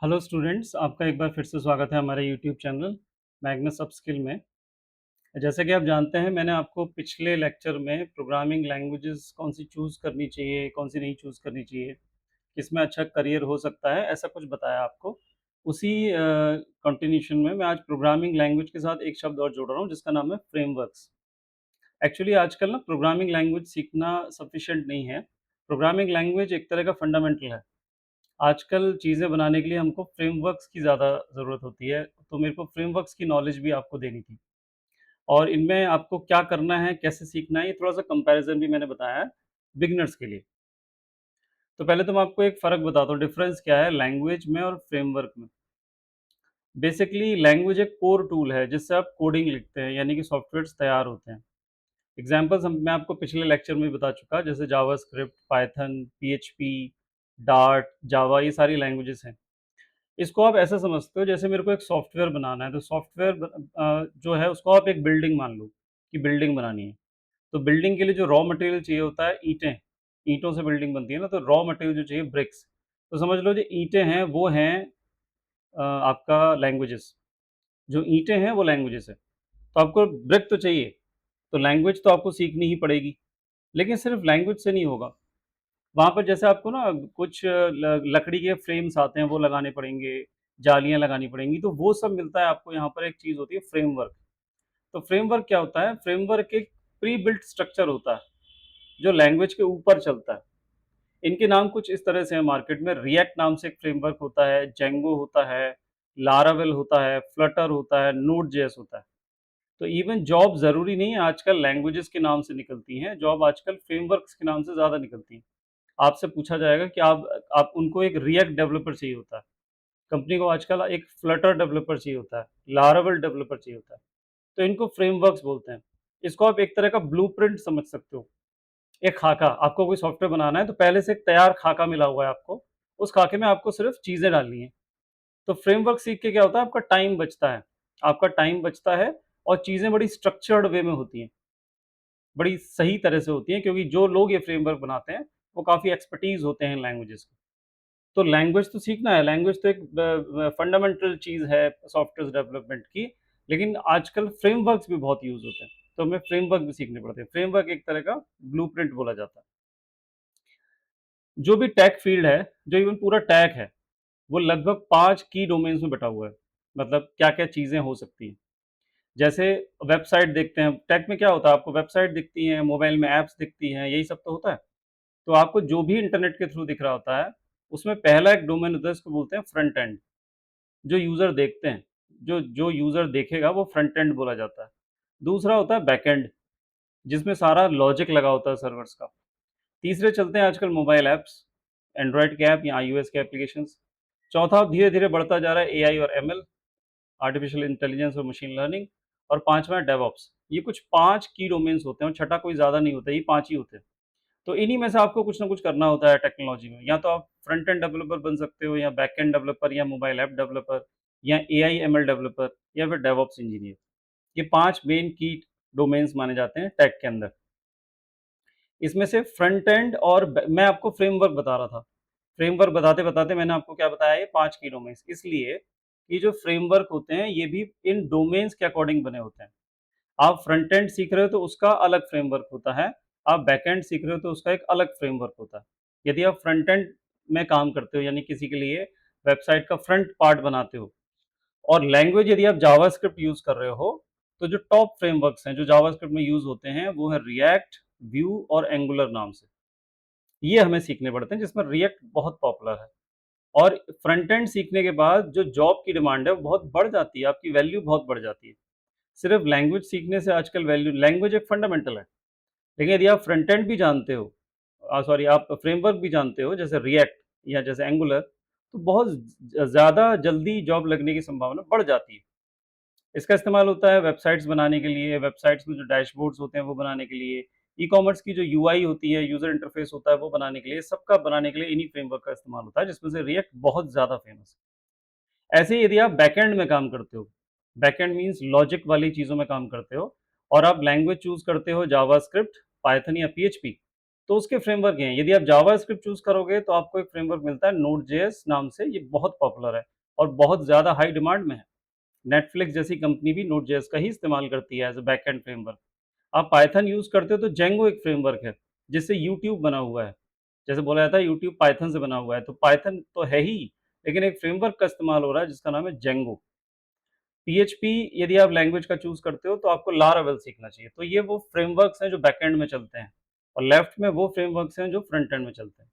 Hello students, आपका एक बार फिर से स्वागत है हमारे यूट्यूब चैनल मैग्नस अपस्किल में। जैसे कि आप जानते हैं, मैंने आपको पिछले लेक्चर में प्रोग्रामिंग लैंग्वेजेस कौन सी चूज़ करनी चाहिए, कौन सी नहीं चूज़ करनी चाहिए, किसमें अच्छा करियर हो सकता है, ऐसा कुछ बताया आपको। उसी कंटिन्यूशन में मैं आज प्रोग्रामिंग लैंग्वेज के साथ एक शब्द और जोड़ रहा हूँ जिसका नाम है फ्रेमवर्क्स। एक्चुअली आजकल ना प्रोग्रामिंग लैंग्वेज सीखना सफिशिएंट नहीं है। प्रोग्रामिंग लैंग्वेज एक तरह का फंडामेंटल है। आजकल चीज़ें बनाने के लिए हमको फ्रेमवर्क्स की ज़्यादा ज़रूरत होती है, तो मेरे को फ्रेमवर्क्स की नॉलेज भी आपको देनी थी। और इनमें आपको क्या करना है, कैसे सीखना है, ये थोड़ा-सा कंपैरिज़न भी मैंने बताया है बिगिनर्स के लिए। तो पहले तो मैं आपको एक फ़र्क बताता हूँ, डिफ़रेंस क्या है लैंग्वेज में और फ्रेमवर्क में। बेसिकली लैंग्वेज एक कोर टूल है, जिससे आप कोडिंग लिखते हैं, यानी कि सॉफ्टवेयर्स तैयार होते हैं। एग्ज़ाम्पल्स हम मैं आपको पिछले लेक्चर में भी बता चुका, जैसे जावास्क्रिप्ट, पाइथन, पीएचपी, डार्ट, जावा, ये सारी लैंग्वेजेज़ हैं। इसको आप ऐसा समझते हो जैसे मेरे को एक सॉफ्टवेयर बनाना है, तो सॉफ्टवेयर जो है उसको आप एक बिल्डिंग मान लो कि बिल्डिंग बनानी है। तो बिल्डिंग के लिए जो रॉ मटेरियल चाहिए होता है ईंटें, ईंटों से बिल्डिंग बनती है ना, तो रॉ मटेरियल जो चाहिए ब्रिक्स। तो समझ लो जो ईंटें हैं वो हैं आपका लैंग्वेजेस, जो ईंटें हैं वो लैंग्वेजेस है। तो आपको ब्रिक तो चाहिए, तो लैंग्वेज तो आपको सीखनी ही पड़ेगी, लेकिन सिर्फ लैंग्वेज से नहीं होगा। वहाँ पर जैसे आपको ना कुछ लकड़ी के फ्रेम्स आते हैं वो लगाने पड़ेंगे, जालियाँ लगानी पड़ेंगी, तो वो सब मिलता है आपको। यहाँ पर एक चीज़ होती है फ्रेमवर्क। तो फ्रेमवर्क क्या होता है? फ्रेमवर्क एक प्री बिल्ट स्ट्रक्चर होता है, जो लैंग्वेज के ऊपर चलता है। इनके नाम कुछ इस तरह से हैं मार्केट में। रिएक्ट नाम से एक फ्रेमवर्क होता है, जेंगो होता है, लारावेल होता है, फ्लटर होता है, नोड जेएस होता है। तो इवन जॉब ज़रूरी नहीं है आजकल लैंग्वेजेस के नाम से निकलती हैं, जॉब आजकल फ्रेमवर्क्स के नाम से ज़्यादा निकलती हैं। आपसे पूछा जाएगा कि आप उनको एक रिएक्ट डेवलपर चाहिए होता है, कंपनी को आजकल एक फ्लटर डेवलपर चाहिए होता है, लारावेल डेवलपर चाहिए होता है। तो इनको फ्रेमवर्क्स बोलते हैं। इसको आप एक तरह का ब्लूप्रिंट समझ सकते हो। एक खाका, आपको कोई सॉफ्टवेयर बनाना है तो पहले से एक तैयार खाका मिला हुआ है आपको, उस खाके में आपको सिर्फ चीज़ें डालनी है। तो फ्रेमवर्क सीख के क्या होता है, आपका टाइम बचता है। आपका टाइम बचता है और चीज़ें बड़ी स्ट्रक्चर्ड वे में होती हैं, बड़ी सही तरह से होती हैं, क्योंकि जो लोग ये फ्रेमवर्क बनाते हैं, वो काफ़ी एक्सपर्टीज़ होते हैं लैंग्वेजेज़ के। तो लैंग्वेज तो सीखना है, लैंग्वेज तो एक फंडामेंटल चीज़ है सॉफ्टवेयर डेवलपमेंट की, लेकिन आजकल फ्रेमवर्क्स भी बहुत यूज़ होते हैं, तो हमें फ्रेमवर्क भी सीखने पड़ते हैं। फ्रेमवर्क एक तरह का ब्लूप्रिंट बोला जाता है। जो भी टेक फील्ड है, जो इवन पूरा टेक है, वो लगभग 5 की डोमेन्स में बँटा हुआ है। मतलब क्या-क्या चीज़ें हो सकती हैं। जैसे वेबसाइट देखते हैं, टेक में क्या होता है, आपको वेबसाइट दिखती हैं, मोबाइल में ऐप्स दिखती हैं, यही सब तो होता है। तो आपको जो भी इंटरनेट के थ्रू दिख रहा होता है, उसमें पहला एक डोमेन होता है, इसको बोलते हैं फ्रंट एंड। जो यूज़र देखते हैं, जो जो यूज़र देखेगा वो फ्रंट एंड बोला जाता है। दूसरा होता है बैक एंड, जिसमें सारा लॉजिक लगा होता है सर्वर्स का। तीसरे चलते हैं आजकल मोबाइल ऐप्स, एंड्रॉयड के ऐप या आईओएस के एप्लीकेशंस। चौथा धीरे-धीरे बढ़ता जा रहा है एआई और एमएल, आर्टिफिशियल इंटेलिजेंस और मशीन लर्निंग। और पाँचवाँ है डेवऑप्स। ये कुछ 5 की डोमेन्स होते हैं और छठा कोई ज़्यादा नहीं होता, ये 5 ही होते हैं। तो इन्हीं में से आपको कुछ ना कुछ करना होता है टेक्नोलॉजी में। या तो आप फ्रंट एंड डेवलपर बन सकते हो, या बैक एंड डेवलपर, या मोबाइल ऐप डेवलपर, या एआई एमएल डेवलपर, या फिर डेवऑप्स इंजीनियर। ये 5 मेन की डोमेन्स माने जाते हैं टेक के अंदर। इसमें से फ्रंट एंड और मैं आपको फ्रेमवर्क बता रहा था। फ्रेमवर्क बताते-बताते मैंने आपको क्या बताया, ये 5 की डोमेन्स। इसलिए ये जो फ्रेमवर्क होते हैं, ये भी इन डोमेन्स के अकॉर्डिंग बने होते हैं। आप फ्रंट एंड सीख रहे हो तो उसका अलग फ्रेमवर्क होता है, आप बैक एंड सीख रहे हो तो उसका एक अलग फ्रेमवर्क होता है। यदि आप फ्रंट एंड में काम करते हो, यानी किसी के लिए वेबसाइट का फ्रंट पार्ट बनाते हो, और लैंग्वेज यदि आप जावास्क्रिप्ट यूज़ कर रहे हो, तो जो टॉप फ्रेमवर्क्स हैं जो जावास्क्रिप्ट में यूज़ होते हैं, वो है रिएक्ट, व्यू और एंगुलर नाम से। ये हमें सीखने पड़ते हैं, जिसमें रिएक्ट बहुत पॉपुलर है। और फ्रंट एंड सीखने के बाद जो जॉब की डिमांड है वो बहुत बढ़ जाती है, आपकी वैल्यू बहुत बढ़ जाती है। सिर्फ लैंग्वेज सीखने से आजकल वैल्यू, लैंग्वेज एक फंडामेंटल है, लेकिन यदि आप फ्रंट एंड भी जानते हो, सॉरी, आप फ्रेमवर्क भी जानते हो जैसे रिएक्ट या जैसे एंगुलर, तो बहुत ज़्यादा जल्दी जॉब लगने की संभावना बढ़ जाती है। इसका इस्तेमाल होता है वेबसाइट्स बनाने के लिए, वेबसाइट्स में जो डैशबोर्ड्स होते हैं वो बनाने के लिए, ई-कॉमर्स की जो यूआई होती है, यूज़र इंटरफेस होता है, वो बनाने के लिए, सबका बनाने के लिए इन्हीं फ्रेमवर्क का इस्तेमाल होता है, जिसमें से रिएक्ट बहुत ज़्यादा फेमस है। ऐसे ही यदि आप बैकएंड में काम करते हो, बैकएंड मीन्स लॉजिक वाली चीज़ों में काम करते हो, और आप लैंग्वेज चूज़ करते हो जावास्क्रिप्ट, पाइथन या पीएचपी, तो उसके फ्रेमवर्क हैं। यदि आप जावास्क्रिप्ट चूज़ करोगे तो आपको एक फ्रेमवर्क मिलता है नोड.जेएस नाम से, ये बहुत पॉपुलर है और बहुत ज़्यादा हाई डिमांड में है। नेटफ्लिक्स जैसी कंपनी भी नोड.जेएस का ही इस्तेमाल करती है एज़ अ बैकएंड फ्रेमवर्क। आप पाइथन यूज़ करते हो तो जेंगो एक फ्रेमवर्क है, जिससे यूट्यूब बना हुआ है। जैसे बोला जाता है यूट्यूब पाइथन से बना हुआ है, तो पाइथन तो है ही, लेकिन एक फ्रेमवर्क का इस्तेमाल हो रहा है जिसका नाम है जेंगो। पीएचपी यदि आप लैंग्वेज का चूज़ करते हो तो आपको लारावेल सीखना चाहिए। तो ये वो फ्रेमवर्क्स हैं जो बैकएंड में चलते हैं और लेफ्ट में वो फ्रेमवर्क्स हैं जो फ्रंट एंड में चलते हैं।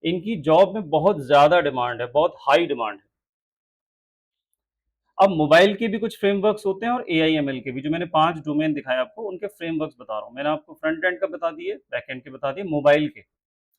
इनकी जॉब में बहुत ज़्यादा डिमांड है, बहुत हाई डिमांड है। अब मोबाइल के भी कुछ फ्रेमवर्क्स होते हैं और एआईएमएल के भी, जो मैंने 5 डोमेन दिखाए आपको, उनके फ्रेमवर्क्स बता रहा हूँ। मैंने आपको फ्रंट एंड का बता दिए, बैक एंड के बता दिए, मोबाइल के।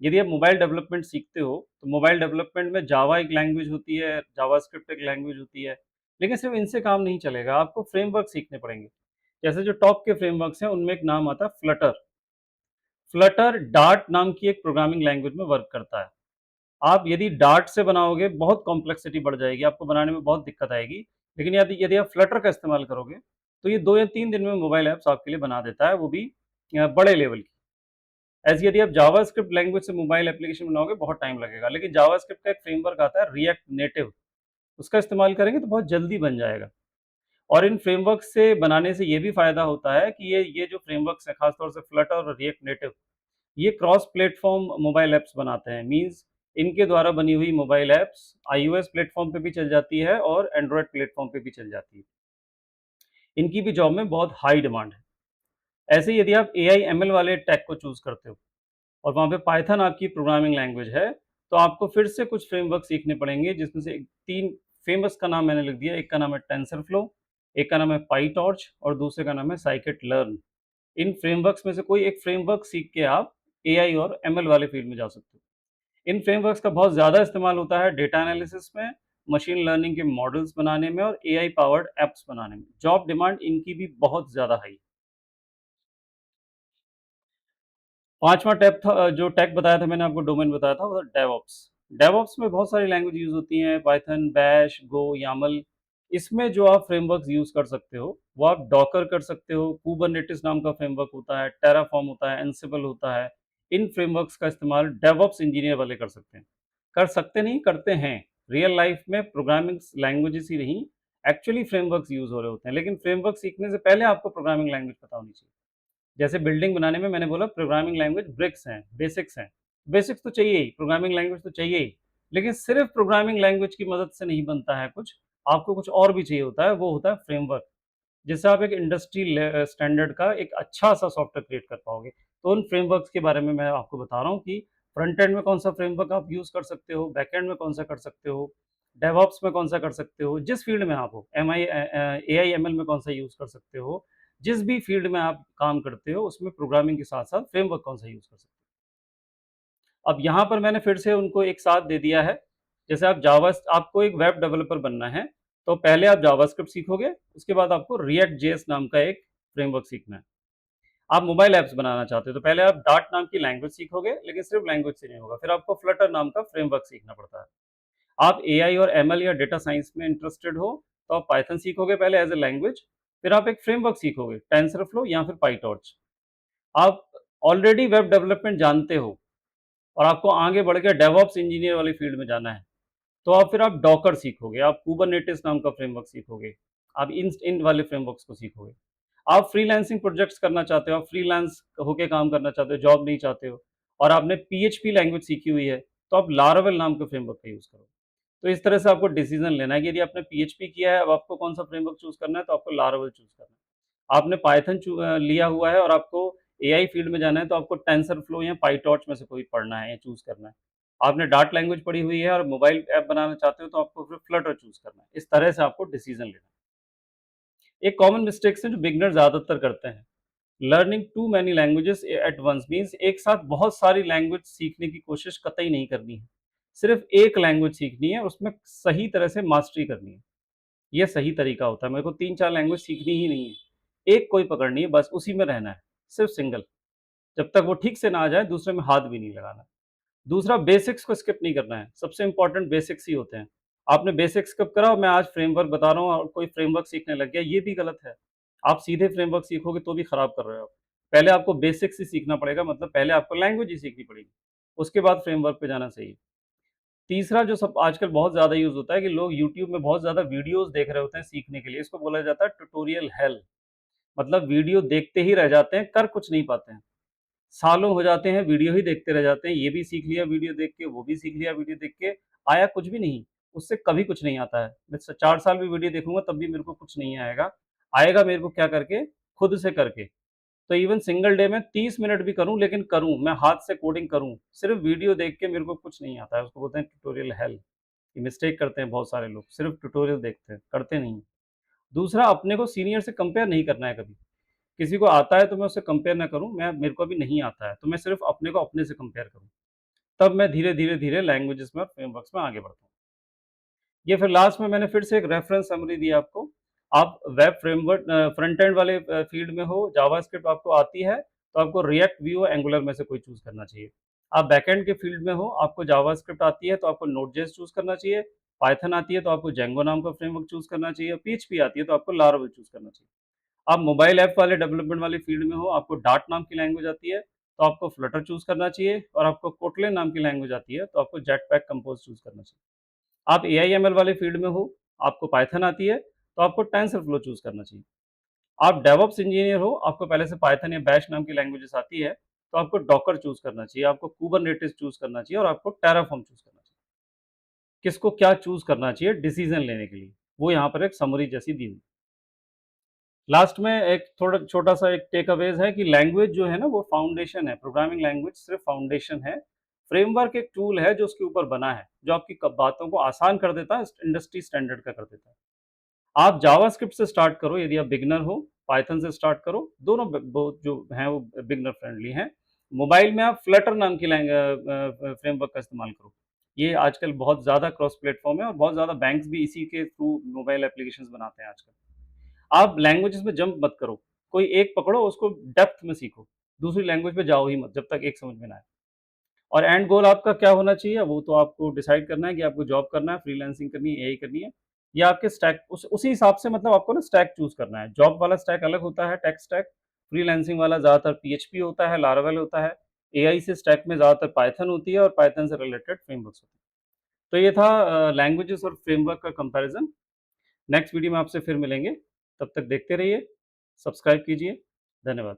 यदि आप मोबाइल डेवलपमेंट सीखते हो, तो मोबाइल डेवलपमेंट में जावा एक लैंग्वेज होती है, जावास्क्रिप्ट एक लैंग्वेज होती है, लेकिन सिर्फ इनसे काम नहीं चलेगा, आपको फ्रेमवर्क सीखने पड़ेंगे। जैसे जो टॉप के फ्रेमवर्क्स हैं, उनमें एक नाम आता है फ्लटर। फ्लटर डार्ट नाम की एक प्रोग्रामिंग लैंग्वेज में वर्क करता है। आप यदि डार्ट से बनाओगे, बहुत कॉम्प्लेक्सिटी बढ़ जाएगी, आपको बनाने में बहुत दिक्कत आएगी। लेकिन यदि यदि आप फ्लटर का इस्तेमाल करोगे, तो ये 2 या 3 दिन में मोबाइल ऐप्स आपके लिए बना देता है, वो भी बड़े लेवल की। ऐसे यदि आप जावास्क्रिप्ट लैंग्वेज से मोबाइल एप्लीकेशन बनाओगे, बहुत टाइम लगेगा। लेकिन जावास्क्रिप्ट का एक फ्रेमवर्क आता है रिएक्ट नेटिव, उसका इस्तेमाल करेंगे तो बहुत जल्दी बन जाएगा। और इन फ्रेमवर्क से बनाने से ये भी फ़ायदा होता है कि ये जो फ्रेमवर्क्स हैं, खासतौर से फ्लटर और रिएक्ट नेटिव, ये क्रॉस प्लेटफ़ॉर्म मोबाइल ऐप्स बनाते हैं। मीन्स इनके द्वारा बनी हुई मोबाइल ऐप्स आईओएस प्लेटफ़ॉर्म पे भी चल जाती है और एंड्रॉयड प्लेटफ़ॉर्म पे भी चल जाती है। इनकी भी जॉब में बहुत हाई डिमांड है। ऐसे ही यदि आप एआई एमएल वाले टैग को चूज़ करते हो और वहाँ पे पाइथन आपकी प्रोग्रामिंग लैंग्वेज है, तो आपको फिर से कुछ फ्रेमवर्क सीखने पड़ेंगे, जिसमें से 3 फेमस का नाम मैंने लिख दिया। एक का नाम है टेंसरफ्लो, एक का नाम है पाइटॉर्च और दूसरे का नाम है साइकिट-लर्न। इन फ्रेमवर्क्स में से कोई एक फ्रेमवर्क सीख के आप एआई और एमएल वाले फील्ड में जा सकते हो। इन फ्रेमवर्क्स का बहुत ज़्यादा इस्तेमाल होता है डेटा एनालिसिस में, मशीन लर्निंग के मॉडल्स बनाने में और एआई पावर्ड ऐप्स बनाने में। जॉब डिमांड इनकी भी बहुत ज़्यादा हाई है। 5वां टैब था, जो टैग बताया था मैंने आपको, डोमेन बताया था, वो था डेवऑप्स। डेवऑप्स में बहुत सारी लैंग्वेज यूज़ होती हैं, पाइथन, बैश, गो, यामल। इसमें जो आप फ्रेमवर्क्स यूज़ कर सकते हो, वो आप डॉकर कर सकते हो, कुबरनेटिस नाम का फ्रेमवर्क होता है, टेराफॉर्म होता है, एंसिबल होता है। इन फ्रेमवर्क्स का इस्तेमाल डेवऑप्स इंजीनियर वाले कर सकते हैं। कर सकते नहीं, करते हैं। रियल लाइफ में प्रोग्रामिंग लैंग्वेजेस ही नहीं, एक्चुअली फ्रेमवर्क्स यूज़ हो रहे होते हैं। लेकिन फ्रेमवर्क सीखने से पहले आपको प्रोग्रामिंग लैंग्वेज पता होनी चाहिए। जैसे बिल्डिंग बनाने में मैंने बोला प्रोग्रामिंग लैंग्वेज ब्रिक्स हैं, बेसिक्स हैं। बेसिक्स तो चाहिए ही, प्रोग्रामिंग लैंग्वेज तो चाहिए ही। लेकिन सिर्फ़ प्रोग्रामिंग लैंग्वेज की मदद से नहीं बनता है कुछ, आपको कुछ और भी चाहिए होता है, वो होता है फ्रेमवर्क। जिससे आप एक इंडस्ट्री स्टैंडर्ड का एक अच्छा-सा सॉफ्टवेयर क्रिएट कर पाओगे। तो उन फ्रेमवर्क्स के बारे में मैं आपको बता रहा हूँ कि फ्रंट एंड में कौन-सा फ्रेमवर्क आप यूज़ कर सकते हो, बैक एंड में कौन-सा कर सकते हो, डेवऑप्स में कौन-सा कर सकते हो, जिस फ़ील्ड में आप हो, एआई-एमएल में कौन-सा यूज़ कर सकते हो। जिस भी फ़ील्ड में आप काम करते हो, उसमें प्रोग्रामिंग के साथ-साथ फ्रेमवर्क कौन-सा यूज़ कर सकते हो। अब यहाँ पर मैंने फिर से उनको एक साथ दे दिया है। जैसे आपको एक वेब डेवलपर बनना है, तो पहले आप जावास्क्रिप्ट सीखोगे, उसके बाद आपको रिएक्ट जेएस नाम का एक फ्रेमवर्क सीखना है। आप मोबाइल ऐप्स बनाना चाहते हो, तो पहले आप डार्ट नाम की लैंग्वेज सीखोगे, लेकिन सिर्फ लैंग्वेज से नहीं होगा। फिर आपको फ्लटर नाम का फ्रेमवर्क सीखना पड़ता है। आप एआई और एमएल या डेटा साइंस में इंटरेस्टेड हो, तो आप पाइथन सीखोगे पहले एज़ अ लैंग्वेज, फिर आप एक फ्रेमवर्क सीखोगे, टेंसरफ्लो या फिर पाइटॉर्च। आप ऑलरेडी वेब डेवलपमेंट जानते हो और आपको आगे बढ़ के डेवऑप्स इंजीनियर वाली फील्ड में जाना है, तो आप डॉकर सीखोगे, आप कुबरनेटिस नाम का फ्रेमवर्क सीखोगे, आप इन वाले फ्रेमवर्क्स को सीखोगे। आप फ्रीलांसिंग प्रोजेक्ट्स करना चाहते हो, आप फ्रीलांस होके काम करना चाहते हो, जॉब नहीं चाहते हो और आपने पीएचपी लैंग्वेज सीखी हुई है, तो आप लारावेल नाम के फ्रेमवर्क का यूज़ करो। तो इस तरह से आपको डिसीजन लेना है कि यदि आपने पीएचपी किया है, अब आपको कौन-सा फ्रेमवर्क चूज़ करना है, तो आपको लारावेल चूज़ करना है। आपने पाइथन लिया हुआ है और आपको एआई फील्ड में जाना है, तो आपको टेंसरफ्लो या पाइटॉर्च में से कोई पढ़ना है या चूज़ करना है। आपने डार्ट लैंग्वेज पढ़ी हुई है और मोबाइल ऐप बनाना चाहते हो, तो आपको फिर फ्लटर चूज़ करना है। इस तरह से आपको डिसीजन लेना है। एक कॉमन मिस्टेक्स है जो बिगिनर ज़्यादातर करते हैं। Learning too many languages at once means एक साथ बहुत सारी लैंग्वेज सीखने की कोशिश कतई नहीं करनी है। सिर्फ एक लैंग्वेज सीखनी है, उसमें सही तरह से मास्टरी करनी है। ये सही तरीका होता है। मेरे को 3-4 लैंग्वेज सीखनी ही नहीं है। एक कोई पकड़नी है, बस उसी में रहना है, सिर्फ सिंगल। जब तक वो ठीक से ना आ जाए, दूसरे में हाथ भी नहीं लगाना। दूसरा, बेसिक्स को स्किप नहीं करना है। सबसे इम्पोर्टेंट बेसिक्स ही होते हैं। आपने बेसिक्स स्किप करा और मैं आज फ्रेमवर्क बता रहा हूँ और कोई फ्रेमवर्क सीखने लग गया, ये भी गलत है। आप सीधे फ्रेमवर्क सीखोगे तो भी खराब कर रहे हो। पहले आपको बेसिक्स ही सीखना पड़ेगा, मतलब पहले आपको लैंग्वेज ही सीखनी पड़ेगी, उसके बाद फ्रेमवर्क पे जाना सही है। तीसरा जो सब आजकल बहुत ज़्यादा यूज़ होता है कि लोग यूट्यूब में बहुत ज़्यादा वीडियोज़ देख रहे होते हैं सीखने के लिए, इसको बोला जाता है ट्यूटोरियल हेल। मतलब वीडियो देखते ही रह जाते हैं, कर कुछ नहीं पाते हैं। सालों हो जाते हैं, वीडियो ही देखते रह जाते हैं, ये भी सीख लिया वीडियो देख के, वो भी सीख लिया वीडियो देख के, आया कुछ भी नहीं, उससे कभी कुछ नहीं आता है। मैं स 4 साल भी वीडियो देखूँगा तब भी मेरे को कुछ नहीं आएगा, आएगा मेरे को क्या करके, खुद से करके। तो इवन सिंगल डे में 30 मिनट भी करूँ लेकिन करूँ, मैं हाथ से कोडिंग करूँ, सिर्फ़ वीडियो देख के मेरे को कुछ नहीं आता है, उसको बोलते हैं ट्यूटोरियल हेल। ये मिस्टेक करते हैं बहुत सारे लोग, सिर्फ़ ट्यूटोरियल देखते हैं, करते नहीं हैं। दूसरा, अपने को सीनियर से कंपेयर नहीं करना है कभी। किसी को आता है तो मैं उससे कंपेयर ना करूँ, मैं मेरे को अभी नहीं आता है, तो मैं सिर्फ़ अपने को अपने से कंपेयर करूँ। तब मैं धीरे-धीरे लैंग्वेजेज़ में और फ्रेमवर्क्स में आगे बढ़ता हूँ। ये फिर लास्ट में मैंने फिर से एक रेफरेंस समरी दी आपको। आप वेब फ्रेमवर्क फ्रंट एंड वाले फ़ील्ड में हो, जावास्क्रिप्ट आपको आती है, तो आपको रिएक्ट, व्यू, एंगुलर में से कोई चूज़ करना चाहिए। आप बैकएंड के फ़ील्ड में हो, आपको जावास्क्रिप्ट आती है, तो आपको नोड.जेएस चूज़ करना चाहिए। पाइथन आती है, तो आपको जेंगो नाम का फ्रेमवर्क चूज़ करना चाहिए। पीएचपी आती है, तो आपको लारावेल चूज़ करना चाहिए। आप मोबाइल ऐप वाले डेवलपमेंट वाले फ़ील्ड में हो, आपको डार्ट नाम की लैंग्वेज आती है, तो आपको फ्लटर चूज़ करना चाहिए और आपको कोटलिन नाम की लैंग्वेज आती है, तो आपको जेटपैक कंपोज़ चूज़ करना चाहिए। आप एआई-एमएल वाले फ़ील्ड में हो, आपको पाइथन आती है, तो आपको टेंसरफ्लो चूज़ करना चाहिए। आप डेवऑप्स इंजीनियर हो, आपको पहले से पाइथन या बैश नाम की लैंग्वेजेज़ आती है, तो आपको डॉकर चूज़ करना चाहिए, आपको कुबरनेटिस चूज़ करना चाहिए और आपको टेराफॉर्म चूज़ करना चाहिए। किसको क्या चूज़ करना चाहिए डिसीज़न लेने के लिए, वो यहाँ पर एक समरी जैसी दी हुई है। लास्ट में एक थोड़ा छोटा-सा एक टेक अवेज़ है कि लैंग्वेज जो है ना वो फाउंडेशन है, प्रोग्रामिंग लैंग्वेज सिर्फ़ फाउंडेशन है। फ्रेमवर्क एक टूल है जो उसके ऊपर बना है, जो आपकी क बातों को आसान कर देता है, इंडस्ट्री स्टैंडर्ड का कर देता है। आप जावास्क्रिप्ट से स्टार्ट करो यदि आप बिगिनर हो, पाइथन से स्टार्ट करो, दोनों ब बहुत जो हैं वो बिगिनर फ्रेंडली हैं। मोबाइल में आप फ्लटर नाम की फ्रेमवर्क का इस्तेमाल करो। ये आजकल बहुत ज़्यादा क्रॉस प्लेटफ़ॉर्म है और बहुत ज़्यादा बैंक्स भी इसी के थ्रू मोबाइल एप्लीकेशंस बनाते हैं आजकल। आप लैंग्वेजेस में जंप मत करो, कोई एक पकड़ो उसको डेप्थ में सीखो, दूसरी लैंग्वेज पे जाओ ही मत जब तक एक समझ में ना आए। और एंड गोल आपका क्या होना चाहिए वो तो आपको डिसाइड करना है कि आपको जॉब करना है, फ्रीलांसिंग करनी है, एआई करनी है या आपके स्टैक उसी हिसाब से मतलब आपको ना स्टैक चूज़ करना है। जॉब वाला स्टैक अलग होता है टेक स्टैक, फ्रीलांसिंग वाला ज़्यादातर पीएचपी होता है, लारावेल होता है, एआई से स्टैक में ज़्यादातर पाइथन होती है और पाइथन से रिलेटेड फ्रेमवर्क्स होते हैं। तो ये था लैंग्वेजेस और फ्रेमवर्क का कंपैरिज़न। नेक्स्ट वीडियो में आपसे फिर मिलेंगे, तब तक देखते रहिए, सब्सक्राइब कीजिए। धन्यवाद।